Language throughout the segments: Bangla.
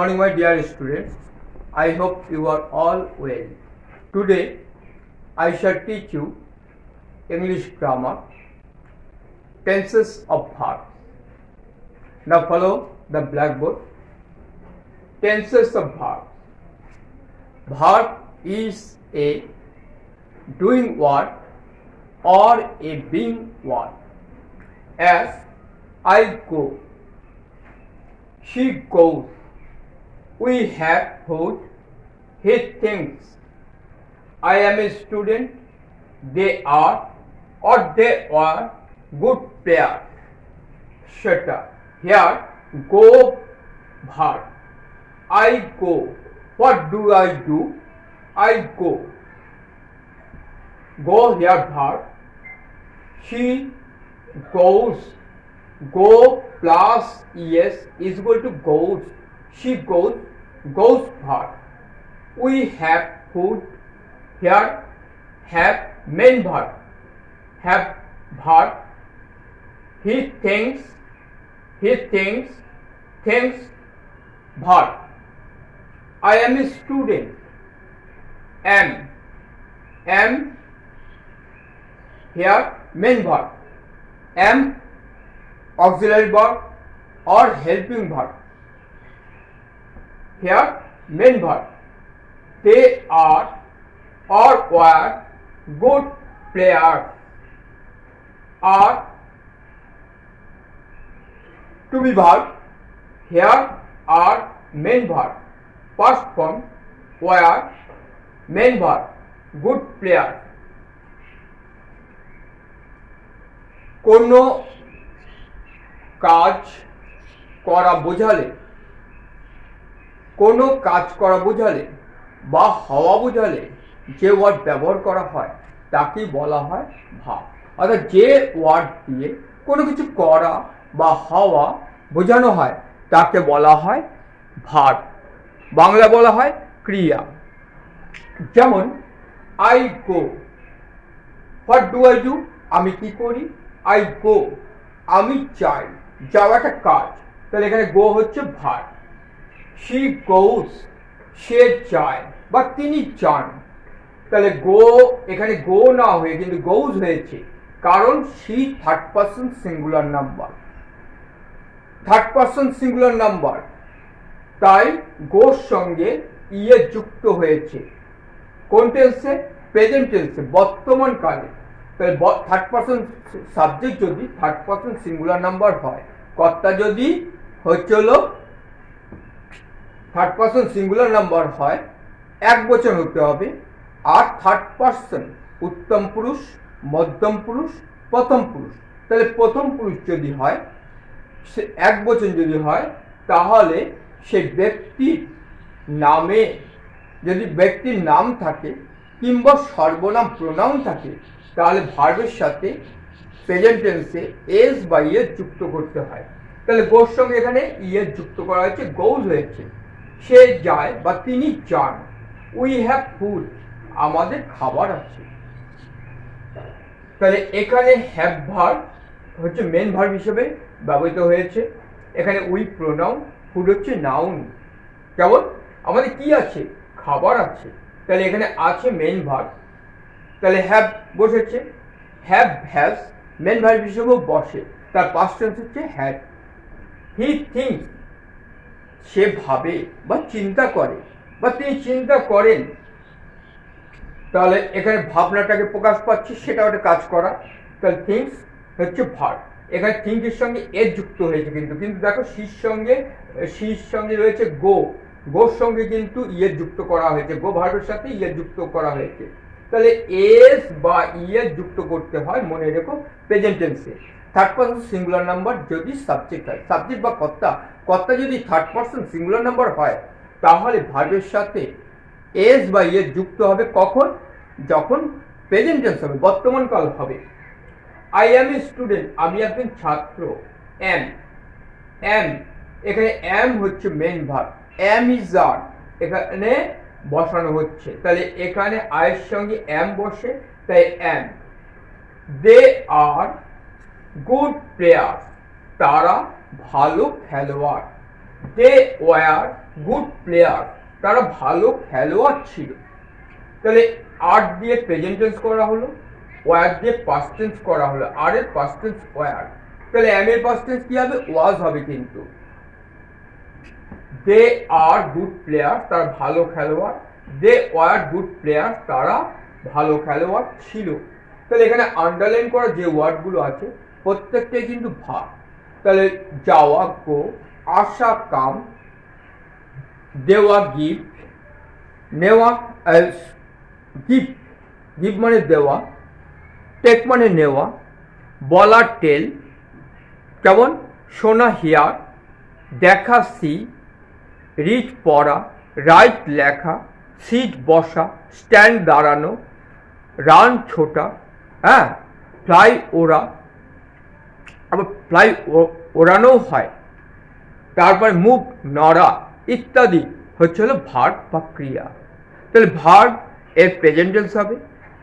morning, my dear students. I hope you are all well. Today, I shall teach you English grammar, tenses of verbs. Now follow the blackboard. Tenses of verbs. Verb is a doing word or a being word. As I go, she goes, we have food, he thinks, I am a student, they are or they were good players. Shut up. Here, go verb. I go. What do I do? I go. Go here verb. She goes. Go plus es is equal to goes. She goes. Goes verb. We have food. Here have main verb. Have verb. He thinks. He thinks. Thinks verb. I am a student. Am. Am. Here main verb. Am auxiliary verb or helping verb. Here main verb. They are or were good players. Are to be verb. Here are main verb. Past form were main verb. Good player. কোনো কাজ করা বোঝালে কোনো কাজ করা বোঝালে বা হওয়া বোঝালে যে ওয়ার্ড ব্যবহার করা হয় তাকেই বলা হয় ভার্ব। অর্থাৎ যে ওয়ার্ড দিয়ে কোনো কিছু করা বা হওয়া বোঝানো হয় তাকে বলা হয় ভার্ব। বাংলা বলা হয় ক্রিয়া। যেমন I go. What do I do? আমি কি করি? I go. আমি চাই। যাওয়া একটা কাজ, তাহলে এখানে গো হচ্ছে ভার্ব। She goes. সে চায় বা তিনি চান, তাহলে গো এখানে গো না হয়ে কিন্তু গোজ হয়েছে, কারণ she third person singular number. Third person singular number, তাই গোর সঙ্গে ইয়ে যুক্ত হয়েছে। কোন টেন্সে? প্রেজেন্ট টেন্সে, বর্তমান কালে। তাহলে থার্ড পারসন সাবজেক্ট যদি থার্ড পারসন সিঙ্গুলার নাম্বার হয়, কর্তা যদি হচ্ছে হলো থার্ড পারসন সিঙ্গুলার নাম্বার হয়, এক বচন হতে হবে। আর থার্ড পারসন উত্তম পুরুষ, মধ্যম পুরুষ, প্রথম পুরুষ। তাহলে প্রথম পুরুষ যদি হয়, সে এক বচন যদি হয়, তাহলে সে ব্যক্তির নামে যদি ব্যক্তির নাম থাকে কিংবা সর্বনাম প্রোনাউন থাকে, তাহলে ভার্বের সাথে প্রেজেন্ট টেন্সে এস বা ইয়েস যুক্ত করতে হয়। তাহলে গোর সঙ্গে এখানে ইয়েস যুক্ত করা হয়েছে, গোজ হয়েছে। সে যায় বা তিনি যান। উই হ্যাভ ফুড, আমাদের খাবার আছে। তাহলে এখানে হ্যাভ ভার্ব হচ্ছে মেন ভার্ব হিসেবে ব্যবহৃত হয়েছে। এখানে উই প্রোনাউন, ফুড হচ্ছে নাউন। যেমন আমাদের কি আছে? খাবার আছে। তাহলে এখানে আছে মেন ভার্ব, তাহলে হ্যাভ বসেছে। হ্যাভ হ্যাজ মেন ভার্ব হিসেবেও বসে, তার পাস্ট টেন্স হচ্ছে হ্যাড। হি থিংস, সে ভাবে বা চিন্তা করে বা তিনি চিন্তা করেন। তাহলে এখানে ভাবনাটাকে প্রকাশ পাচ্ছে, সেটা একটা কাজ করা। তাহলে থিংস হচ্ছে ভার্ব। এখানে থিঙ্কের সঙ্গে এর যুক্ত হয়েছে, কিন্তু দেখো সির সঙ্গে রয়েছে গো। গোর সঙ্গে কিন্তু ইয়ের যুক্ত করা হয়েছে, গো ভার্বের সাথে ইয়ের যুক্ত করা হয়েছে। তাহলে এস বা ইয়ের যুক্ত করতে হয়, মনে রেখো, প্রেজেন্ট টেন্সে। থার্ড পারসন সিঙ্গুলার নাম্বার যদি সাবজেক্ট হয়, সাবজেক্ট বা কর্তা যদি থার্ড পারসন সিঙ্গুলার নাম্বার হয়, তাহলে ভার্বের সাথে এস বা ইয়ের যুক্ত হবে। কখন? যখন প্রেজেন্ট টেন্স হবে, বর্তমান কাল হবে। আই অ্যাম এ স্টুডেন্ট, আমি একজন ছাত্র। এম। এম, এখানে এম হচ্ছে মেন ভার্ব। এম ইজ আর, এখানে বসানো হচ্ছে। তাহলে এখানে আয়ের সঙ্গে এম বসে, তাই এম। দে আর গুড প্লেয়ার, তারা ভালো খেলোয়াড়। দে ওয়ার গুড প্লেয়ার, তারা ভালো খেলোয়াড় ছিল। তাহলে আর দিয়ে প্রেজেন্ট টেন্স করা হলো, ওয়ার দিয়ে পাস্ট টেন্স করা হলো, আর এর পাস্ট টেন্স ওয়ার। তাহলে এম এর পাস্ট টেন্স কি হবে? ওয়াজ হবে। কিন্তু দে আর গুড প্লেয়ার, তারা ভালো খেলোয়াড়। দে ওয়ার গুড প্লেয়ার, তারা ভালো খেলোয়াড় ছিল। তাহলে এখানে আন্ডারলাইন করা যে ওয়ার্ডগুলো আছে প্রত্যেকটাই কিন্তু ভার্ব। তাহলে যাওয়া গো, আসা কাম, দেওয়া গিফট, নেওয়া গিফট, গিফট মানে দেওয়া, টেক মানে নেওয়া, বলা টেল, কেমন? শোনা হিয়ার, দেখা সি, রিড পড়া, রাইট লেখা, সিট বসা, স্ট্যান্ড দাঁড়ানো, রান ছোটা, হ্যাঁ, ফ্লাই ওড়া, আবার ফ্লাই ওড়ানোও হয়। তারপরে মুভ নড়া ইত্যাদি হচ্ছে হলো ভার্ব বা ক্রিয়া। তাহলে ভার্ব এর প্রেজেন্ট টেন্স হবে,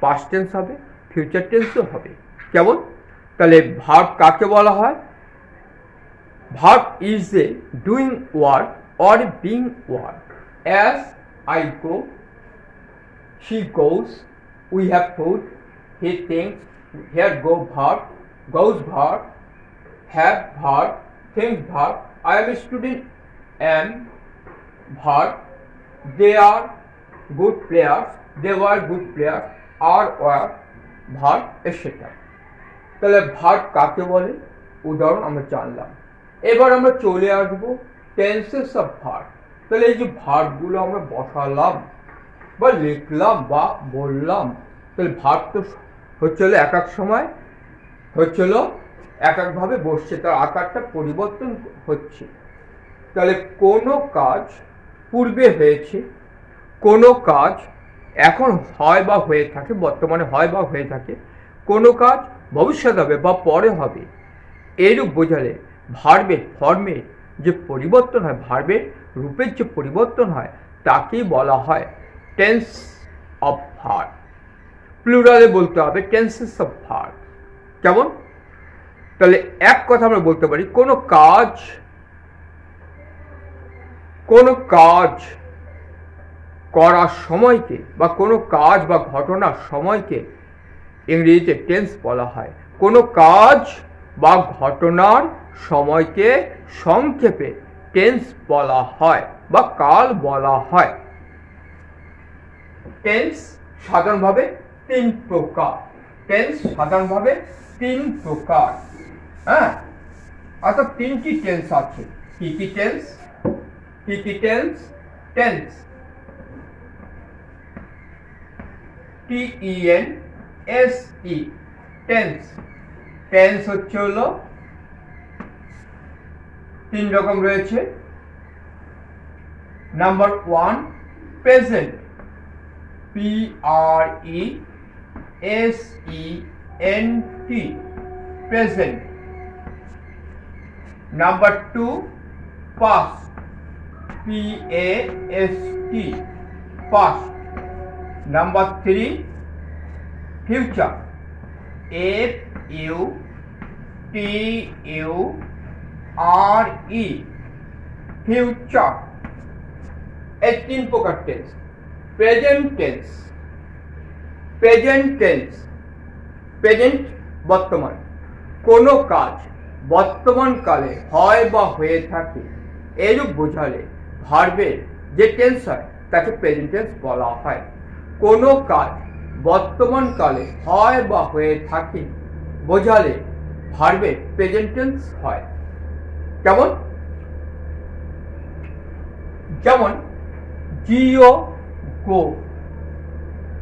পাস্ট টেন্স হবে, ফিউচার টেন্সও হবে। কেমন? তাহলে ভার্ব কাকে বলা হয়? Verb is a doing work or being work. As I go, she goes, we have food, he thinks, here go verb, goes verb, have verb, think verb, I am a student, am verb, they are good players, they were good players, are were verb, etc. তাহলে ভার্ব কাকে বলে উদাহরণ আমরা জানলাম। এবার আমরা চলে আসবো টেন্সেস অফ ভার্ব। তাহলে এই যে ভার্বগুলো আমরা বসালাম বা লিখলাম বা বললাম, তাহলে ভার্ব তো হচ্ছে হলো এক এক সময় হচ্ছে হলো এক একভাবে বসছে, তার আকারটা পরিবর্তন হচ্ছে। তাহলে কোনো কাজ পূর্বে হয়েছে, কোনো কাজ এখন হয় বা হয়ে থাকে, বর্তমানে হয় বা হয়ে থাকে, কোনো কাজ ভবিষ্যৎ হবে বা পরে হবে। এরূপ বোঝালে ভার্বের ফর্মের যে পরিবর্তন হয়, ভার্বের রূপের যে পরিবর্তন হয়, তাকেই বলা হয় টেন্স অফ ভার্ব। প্লুরালে বলতে হবে টেন্সেস অফ ভার্ব। কেমন? তাহলে এক কথা আমরা বলতে পারি কোনো কাজ করার সময়কে বা কোনো কাজ বা ঘটনার সময়কে ইংরেজিতে টেন্স বলা হয়। কোনো কাজ বা ঘটনার সময়কে সংক্ষেপে টেন্স বলা হয় বা কাল বলা হয়। টেন্স সাধারণভাবে তিন প্রকার। টেন্স সাধারণভাবে তিন প্রকার, হ্যাঁ, অর্থাৎ তিনটি টেন্স আছে। কি কি টেন্স? কি কি tense? Tense TENSE, tense. Tense হচ্ছে হলো তিন রকম রয়েছে। Number 1 present, PRESENT, present. Number 2 past, PAST, past. Number 3 future, FUTURE, future. এই তিন প্রকার tense. Present tense, present tense, present বর্তমান। কোনো কাজ বর্তমান কালে হয় বা হয়ে থাকে, এরূপ বোঝালে ভার্বের যে টেন্স হয় তাকে প্রেজেন্ট টেন্স বলা হয়। কোনো কাজ বর্তমান কালে হয় বা হয়ে থাকে বোঝালে ভার্বের প্রেজেন্ট টেন্স হয়। কেমন? যেমন জিও গো,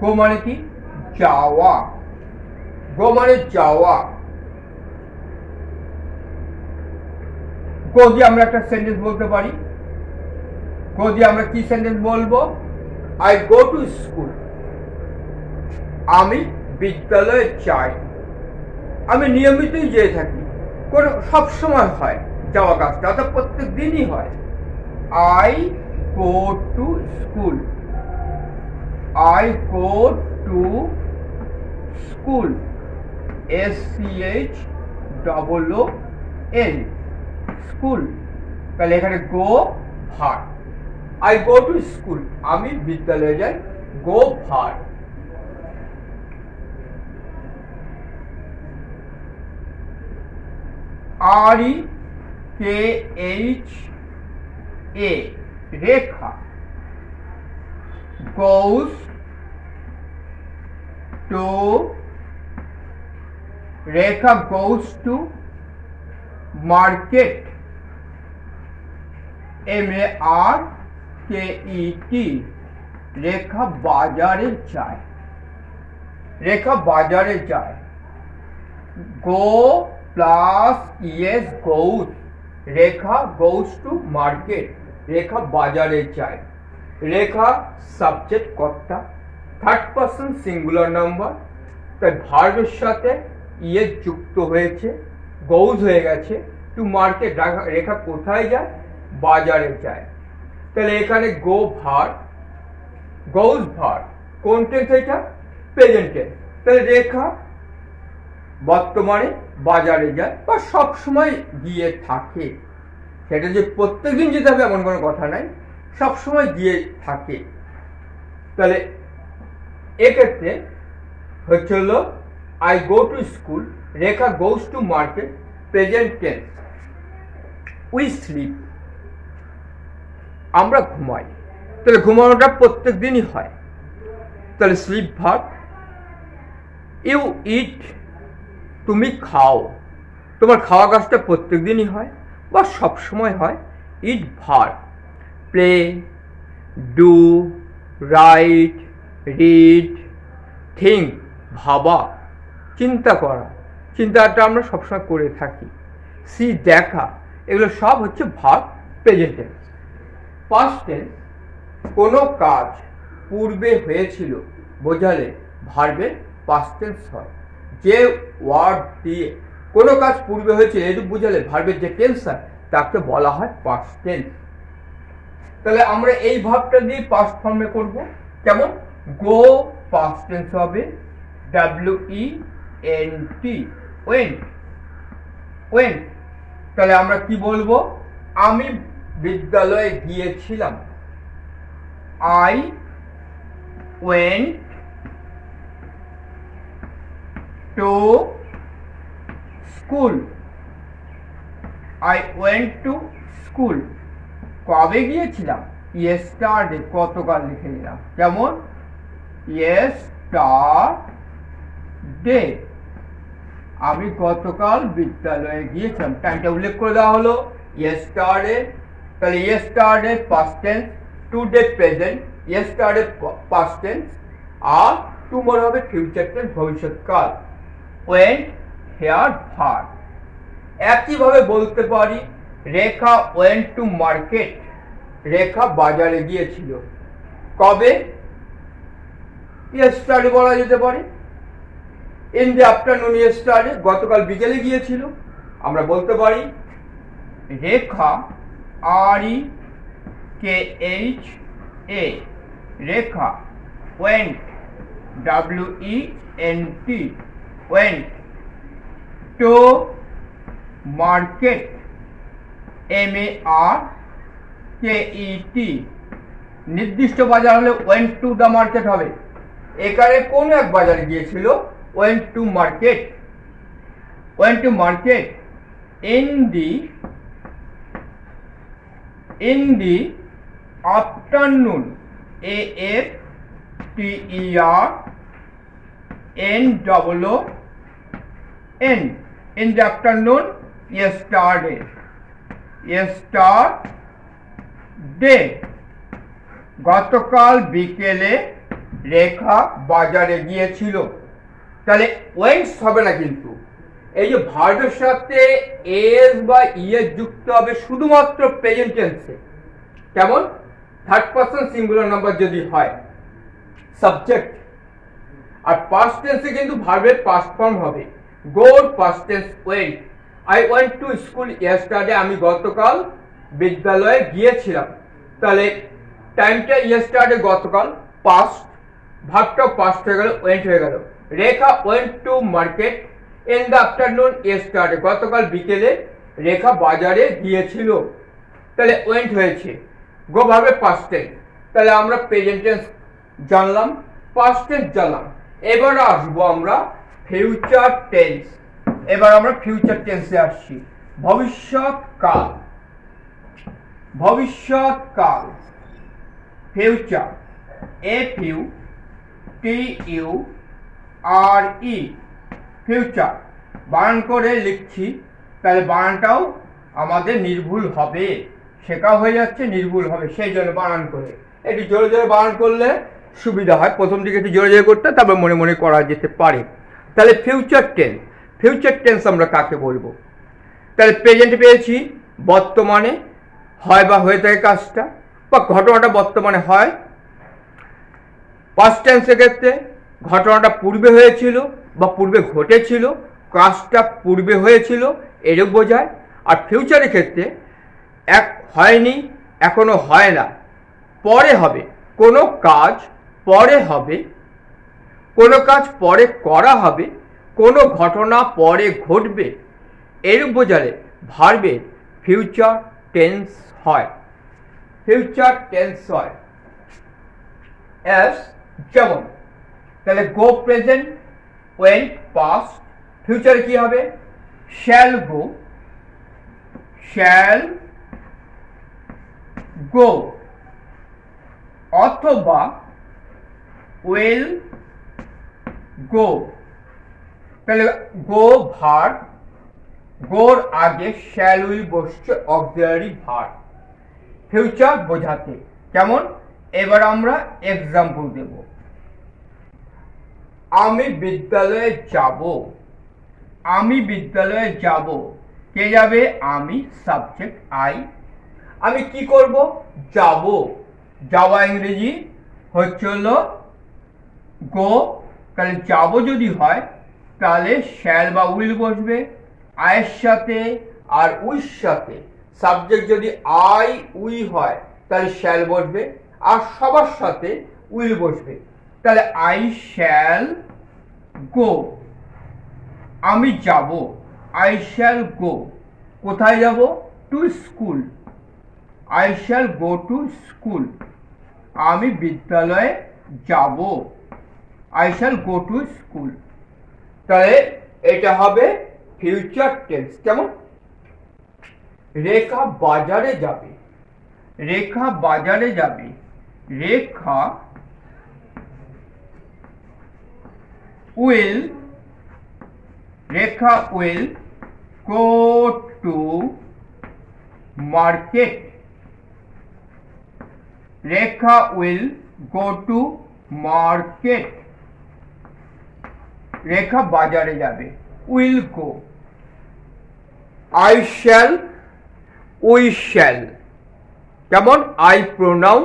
গো মানে কি? যাওয়া। গো মানে যাওয়া। গো দিয়ে আমরা একটা সেন্টেন্স বলতে পারি। গো দিয়ে আমরা কি সেন্টেন্স বলবো? আই গো টু স্কুল, আমি বিদ্যালয়ে যাই। আমি নিয়মিতই যেয়ে থাকি, কোনো সবসময় হয় যাওয়া কাজটা, অর্থাৎ প্রত্যেক দিনই হয়। I go to school, I go to school, SCHOOL, school. তাহলে এখানে গো ভার, আই গো টু স্কুল, আমি বিদ্যালয়ে যাই, গো ভার। REKHA, Rekha, goes to, Rekha goes to market, MARKET, Rekha বাজারে যায়, রেখা বাজারে যায়। go plus ES goes, Rekha goes to market, Rekha বাজারে যায়। রেখা সাবজেক্ট কর্তা, থার্ড পারসন সিঙ্গুলার নাম্বার, তাই ভার্বের সাথে ইএস যুক্ত হয়েছে, goes হয়ে গেছে, টু মার্কেট, রেখা কোথায় যায়, বাজারে যায়। তাহলে এখানে গো ভার, goes ভার, কোন টেন্স এটা, প্রেজেন্ট টেন্স। তাহলে রেখা বর্তমানে বাজারে যায় বা সব সময় গিয়ে থাকে, সেটা যে প্রত্যেকদিন যেতে হবে এমন কোনো কথা নাই, সব সময় গিয়ে থাকে। তাহলে এক্ষেত্রে হচ্ছে হলো I go to school, Rekha goes to market, present tense. We sleep, আমরা ঘুমাই, তাহলে ঘুমানোটা প্রত্যেক দিনই হয়, তাহলে স্লিপ ভার্ব। ইউ ইট, তুমি খাও, তোমার খাওয়া কাজটা প্রত্যেক দিনই হয় বা সব সময় হয়, it verb. Play, do, write, read, think, ভাবা, চিন্তা করা, চিন্তাটা আমরা সবসময় করে থাকি। সি, দেখা, এগুলো সব হচ্ছে verb, present tense. Past tense, কোনো কাজ পূর্বে হয়েছিল বোঝালে ভার্বের পাস্ট টেন্স হয়। যে ওয়ার্ড দিয়ে কোনো কাজ পূর্বে হয়েছে এটুকু বোঝালে ভার্বের যে টেন্স হয় তাকে বলা হয় পাস্ট টেন্স। তাহলে আমরা এই ভার্বটা দিয়ে পাস্ট ফর্মে করব, কেমন, গো পাস্ট টেন্স হবে WENT, ওয়েন্ট, ওয়েন্ট। তাহলে আমরা কি বলবো, আমি বিদ্যালয়ে গিয়েছিলাম, I went to school, I went to school। কবে গিয়েছিলাম, yesterday, গতকাল লিখে নিলাম, যেমন yesterday, আমি গতকাল বিদ্যালয়ে গিয়েছিলাম, টাইমটা উল্লেখ করে দেওয়া হলো yesterday। তাহলে yesterday past tense, today present, yesterday past tense, আর tomorrow হবে future tense, ভবিষ্যৎকাল। went here verb। একইভাবে বলতে পারি রেখা went to market, রেখা বাজারে গিয়েছিল, কবে, yesterday বলা যেতে পারে। in the afternoon yesterday, গতকাল বিকেলে গিয়েছিল। আমরা বলতে পারি রেখা REKHA, Rekha went WENT, went to market, MARKET, নির্দিষ্ট বাজার হলে went to the market হবে। এখানে কোন এক বাজারে গিয়েছিল, went to market, went to market in the afternoon, AFTERNOON, in the afternoon, yesterday, গতকাল বিকেলে রেখা বাজারে গিয়েছিল। তাহলে ওয়েন্টস হবে না, কিন্তু এই যে ভার্বের সাথে এস বা ইএস যুক্ত হবে শুধুমাত্র প্রেজেন্ট টেন্সে, কেমন, থার্ড পারসন সিঙ্গুলার নাম্বার যদি হয়, সাবজেক্ট। আর পাস্ট টেন্সে কিন্তু ভার্বের পাস্ট ফর্ম হবে, গোর past tense went, I went to school yesterday, আমি গতকাল বিদ্যালয়ে গিয়েছিলাম। তাহলে টাইমটা ইয়েস্টারডে গতকাল, পাস্ট, ভার্বটাও পাস্ট হয়ে গেল, ওয়েন্ট হয়ে গেল। Rekha went to market in the afternoon yesterday, গতকাল বিকেলে রেখা বাজারে গিয়েছিল। তাহলে ওয়েন্ট হয়েছে, গো ভার্বের পাস্ট টেন্স, তাহলে আমরা প্রেজেন্ট টেন্স জানলাম, পাস্ট টেন্স জানলাম। এবার আসবো আমরা ফিউচার টেন্স। এবার আমরা ফিউচার টেন্সে আসছি। ভবিষ্যৎকাল, ভবিষ্যৎকাল, ফিউচার, FUTURE, ফিউচার। বানান করে লিখছি, তাহলে বানানটাও আমাদের নির্ভুল হবে, শেখা হয়ে যাচ্ছে, নির্ভুল হবে, সেই জন্য বানান করে একটু জোরে জোরে বানান করলে সুবিধা হয়। প্রথম দিকে একটু জোরে জোরে করতে, তারপর মনে মনে করা যেতে পারে। তাহলে ফিউচার টেন্স, ফিউচার টেন্স আমরা কাকে বলবো? তাহলে প্রেজেন্ট পেয়েছি, বর্তমানে হয় বা হয়ে থাকে কাজটা বা ঘটনাটা বর্তমানে হয়। পাস্ট টেন্সের ক্ষেত্রে ঘটনাটা পূর্বে হয়েছিল বা পূর্বে ঘটেছিল, কাজটা পূর্বে হয়েছিল, এরূপ বোঝায়। আর ফিউচারের ক্ষেত্রে এক হয়নি, এখনো হয় না, পরে হবে, কোনো কাজ পরে হবে, কোনো কাজ পরে করা হবে, কোনো ঘটনা পরে ঘটবে, এরূপ বোঝালে ভার্বের ফিউচার টেন্স হয়, ফিউচার টেন্স হয়। অ্যাজ, যেমন, তাহলে গো প্রেজেন্ট, ওয়েন্ট পাস্ট, ফিউচারে কি হবে? শ্যাল গো, শ্যাল গো, অথবা উইল গো। তাহলে গো ভার্ব, গোর আগে শ্যাল উইল বসছে অক্সিলারি ভার্ব ফিউচার বোঝাতে। কেমন? এবার আমরা এক্সাম্পল দেব। আমি বিদ্যালয়ে যাব, আমি বিদ্যালয়ে যাব, কে যাবে? আমি, সাবজেক্ট আই। আমি কি করব? যাব, যাওয়া ইংরেজি হচ্ছে হলো গো। তাহলে যাব যদি হয় তাহলে শ্যাল বা উইল বসবে আয়ের সাথে আর উইর সাথে। সাবজেক্ট যদি আই উই হয় তাহলে শ্যাল বসবে আর সবার সাথে উইল বসবে। তাহলে আই শ্যাল গো, আমি যাব, আই শ্যাল গো। কোথায় যাব? To school, I shall go to school. আমি বিদ্যালয়ে যাব, I shall go to school. তাহলে এটা হবে ফিউচার টেন্স। কেমন? রেখা বাজারে যাবে, রেখা বাজারে যাবে, Rekha will, Rekha will go to market, Rekha will go to market. Rekha বাজারে যাবে, will go. I shall, we shall. যেমন আই প্রোনাউন,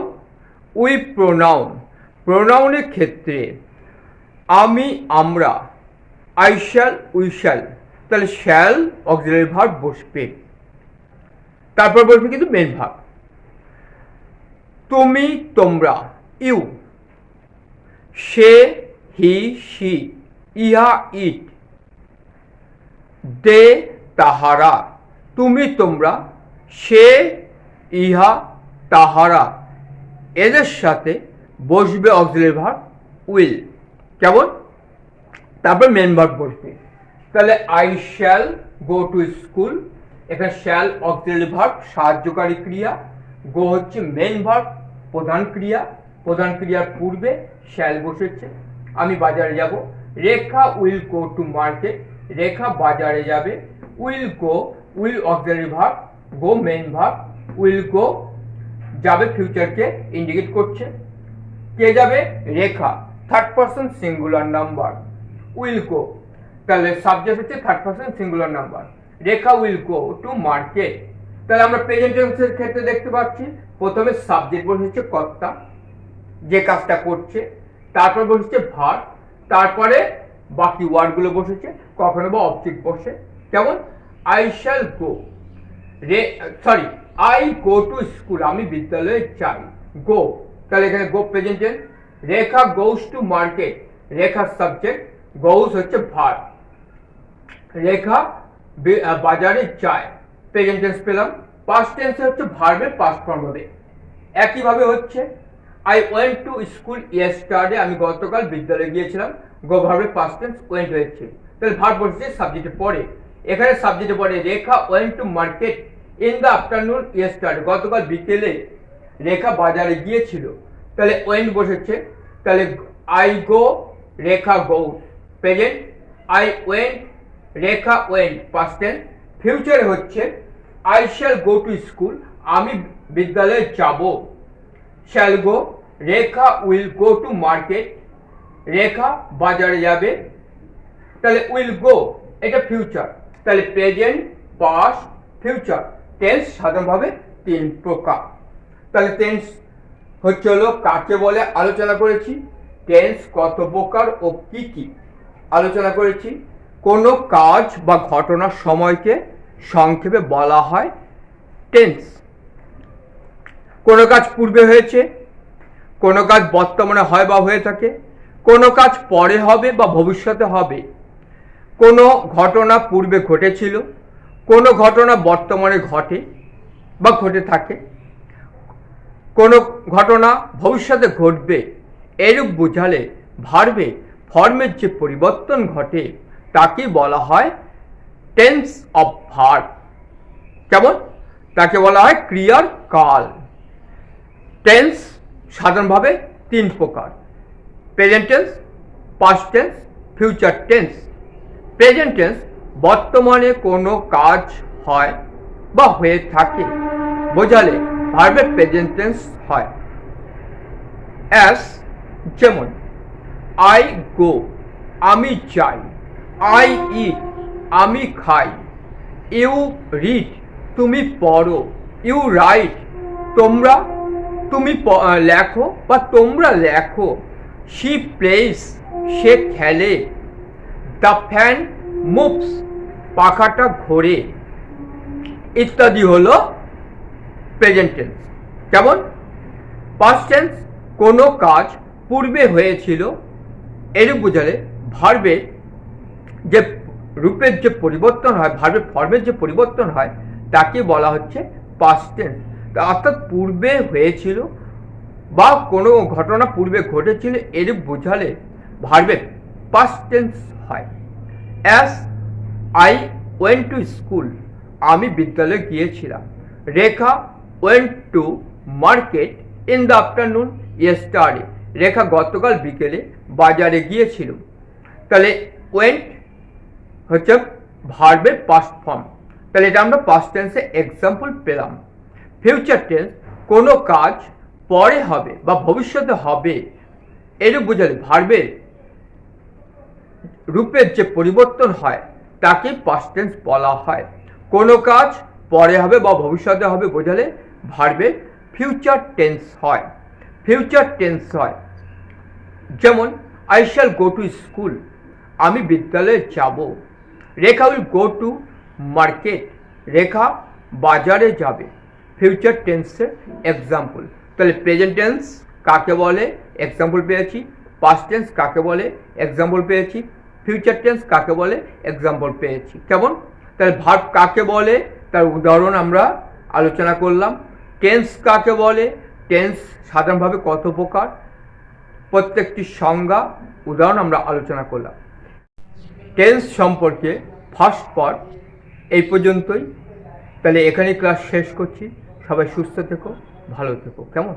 উই প্রোনাউন। প্রোনাউনের ক্ষেত্রে আমি, আমরা, আই শ্যাল, উই শ্যাল। তাহলে শ্যাল অক্সিলারি ভার্ব বসবে, তারপর বসবে কিন্তু মেন ভার্ব। তুমি, তোমরা, ইউ। সে, হি, সি, ইহা, ইট। দে, তাহারা। তুমি, তোমরা, সে, ইহা, তাহারা, এদের সাথে বসবে অক্সিলারি ভার্ব উইল। কেমন? তারপর মেন ভার্ব বসবে। তাহলে I shall go to school, এখানে শ্যাল অক্সিলারি ভার্ব সাহায্যকারী ক্রিয়া, গো হচ্ছে মেন ভার্ব প্রধান ক্রিয়া, প্রধান ক্রিয়ার পূর্বে শ্যাল বসেছে। আমি বাজারে যাব, Rekha will go to market, Rekha বাজারে যাবে, will go, will auxiliary verb, go main verb, will go যাবে ফিউচারকে ইন্ডিকেট করছে। কে যাবে? Rekha, third person singular number, will go. তাহলে সাবজেক্ট হচ্ছে third person singular number, Rekha will go to market. তাহলে আমরা প্রেজেন্ট টেন্সের ক্ষেত্রে দেখতে পাচ্ছি প্রথমে সাবজেক্ট বসেছে কর্তা যে কাজটা করছে, তারপর বসেছে ভার্ব, তারপরে বাকি ওয়ার্ডগুলো বসেছে, কখনো বা অবজেক্ট বসে। কেমন? I shall go, I go to school, আমি বিদ্যালয়ে যাই, গো। তাহলে এখানে go present tense. Rekha goes to market, Rekha subject, goes হচ্ছে ভার্ব। রেখা বাজারে যায়, প্রেজেন্ট টেন্স পেলাম। পাস্ট টেন্সে হচ্ছে ভার্বের পাস্ট ফর্ম হবে। একইভাবে হচ্ছে I went to school yesterday, আমি গতকাল বিদ্যালয়ে গিয়েছিলাম, গো ভার্বের পাস্ট টেন্স ওয়েন্ট হয়েছে। তাহলে ভার্ব বসছে সাবজেক্টের পরে। এখানে সাবজেক্টের পরে Rekha went to market in the afternoon yesterday, গতকাল বিকেলে রেখা বাজারে গিয়েছিল। তাহলে ওয়েন্ট বসেছে। তাহলে I go, Rekha go present, I went, Rekha went past tense. ফিউচারে হচ্ছে I shall go to school, আমি বিদ্যালয়ে যাব। Shall go, Rekha will go to market, Rekha বাজারে যাবে। তাহলে উইল গো এটা ফিউচার। তাহলে প্রেজেন্ট, পাস্ট, ফিউচার। টেন্স সাধারণভাবে 3 প্রকার। তাহলে টেন্স হচ্ছে হলো কাকে বলে আলোচনা করেছি, টেন্স কত প্রকার ও কি কি আলোচনা করেছি। কোনো কাজ বা ঘটনার সময়কে সংক্ষেপে বলা হয় টেন্স। কোনো কাজ পূর্বে হয়েছে, কোনো কাজ বর্তমানে হয় বা হয়ে থাকে, কোনো কাজ পরে হবে বা ভবিষ্যতে হবে, কোনো ঘটনা পূর্বে ঘটেছিল, কোনো ঘটনা বর্তমানে ঘটে বা ঘটে থাকে, কোনো ঘটনা ভবিষ্যতে ঘটবে, এরূপ বোঝালে ভার্বে ফর্মের যে পরিবর্তন ঘটে তাকে বলা হয় টেন্স অফ ভার্ব। কেমন? তাকে বলা হয় ক্রিয়ার কাল। টেন্স সাধারণভাবে 3 প্রকার, present tense, past tense, future tense. Present tense বর্তমানে কোনো কাজ হয় বা হয়ে থাকে বোঝালে ভার্বের প্রেজেন্ট টেন্স হয়। অ্যাস যেমন আই গো, আমি যাই, আই ইট, আমি খাই, ইউ রিড, তুমি পড়ো, ইউ রাইট, তোমরা, তুমি লেখো বা তোমরা লেখো, শি প্লেস, সে খেলে, দ্য ফ্যান মুভস, পাখাটা ঘোরে, ইত্যাদি হলো প্রেজেন্ট টেন্স। যেমন পাস্ট টেন্স কোনো কাজ পূর্বে হয়েছিল, এরূপ বোঝালে ভার্বের যে রূপের যে পরিবর্তন হয়, ভার্বের ফর্মের যে পরিবর্তন হয় তাকে বলা হচ্ছে পাস্ট টেন্স। অর্থাৎ পূর্বে হয়েছিল বা কোনো ঘটনা পূর্বে ঘটেছিল, এরূপ বোঝালে ভার্বের পাস্ট টেন্স হয়। As I went to school, আমি বিদ্যালয়ে গিয়েছিলাম। Rekha went to market in the afternoon yesterday, Rekha গতকাল বিকেলে বাজারে গিয়েছিল। তাহলে ওয়েন্ট হচ্ছে ভার্বের পাস্ট ফর্ম। তাহলে এটা আমরা পাস্ট টেন্সে এক্সাম্পল পেলাম। ফিউচার টেন্স কোনো কাজ পরে হবে বা ভবিষ্যতে হবে, এরূপ বোঝালে ভার্বের রূপের যে পরিবর্তন হয় তাকে পাস্ট টেন্স বলা হয়। কোনো কাজ পরে হবে বা ভবিষ্যতে হবে বোঝালে ভার্বের ফিউচার টেন্স হয়। ফিউচার টেন্স হয় যেমন I shall go to school, আমি বিদ্যালয়ে যাব। Rekha will go to market, Rekha বাজারে যাবে। ফিউচার টেন্সের এক্সাম্পল। তাহলে প্রেজেন্ট টেন্স কাকে বলে এক্সাম্পল পেয়েছি, পাস্ট টেন্স কাকে বলে এক্সাম্পল পেয়েছি, ফিউচার টেন্স কাকে বলে এক্সাম্পল পেয়েছি। কেমন? তাহলে ভার্ব কাকে বলে তার উদাহরণ আমরা আলোচনা করলাম। টেন্স কাকে বলে, টেন্স সাধারণভাবে কত প্রকার, প্রত্যেকটি সংজ্ঞা উদাহরণ আমরা আলোচনা করলাম। টেন্স সম্পর্কে ফার্স্ট পার্ট এই পর্যন্তই। তাহলে এখানেই ক্লাস শেষ করছি। সবাই সুস্থ থেকো, ভালো থেকো। কেমন?